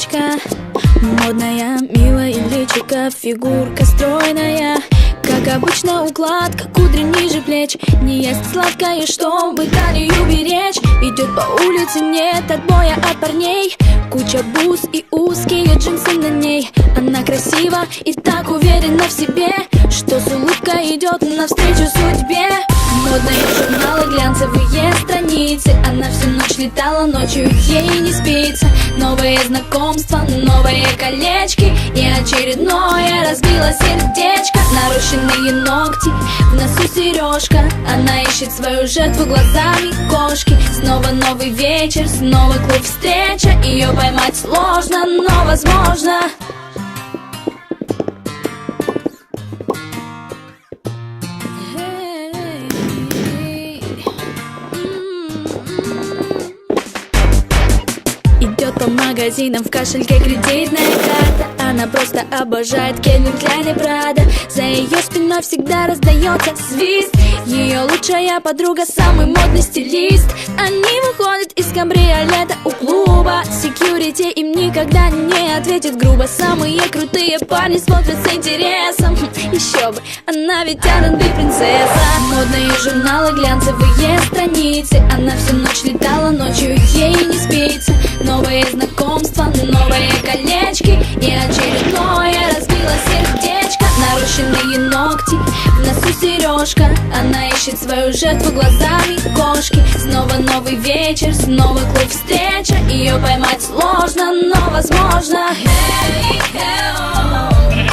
сердечко. Модная, милая личико, фигурка стройная. Как обычно укладка, кудри ниже плеч. Не ест сладкое, чтобы талию беречь. Идет по улице, нет отбоя от парней. Куча бус и узкие джинсы на ней. Она красива и так уверена в себе, что с улыбкой идет навстречу судьбе. Модные журналы, глянцевые страницы. Она всю ночь летала, ночью ей не спится. Новые знакомства, новые колечки. И очередное разбило сердечко. Нарощенные ногти, в носу сережка. Она ищет свою жертву глазами кошки. Снова новый вечер, снова клуб встреча. Ее поймать сложно, но возможно. Идет по магазинам, в кошельке кредитная карта. Она просто обожает Кельвин Кляйн и Прада. За ее спиной всегда раздается свист. Ее лучшая подруга, самый модный стилист. Они выходят из кабриолета у клуба. Секьюрити им никогда не ответит грубо. Самые крутые парни смотрят с интересом. Еще бы, она ведь R&B принцесса. Модные журналы, глянцевые страницы. Она всю ночь летала, ночью ей не спится. Новые знакомства, новые колечки. И очередное разбило сердечко. Нарощенные ногти, в носу сережка. Она ищет свою жертву глазами кошки. Снова новый вечер, снова клуб встреча. Ее поймать сложно, но возможно. Hey, hey, oh.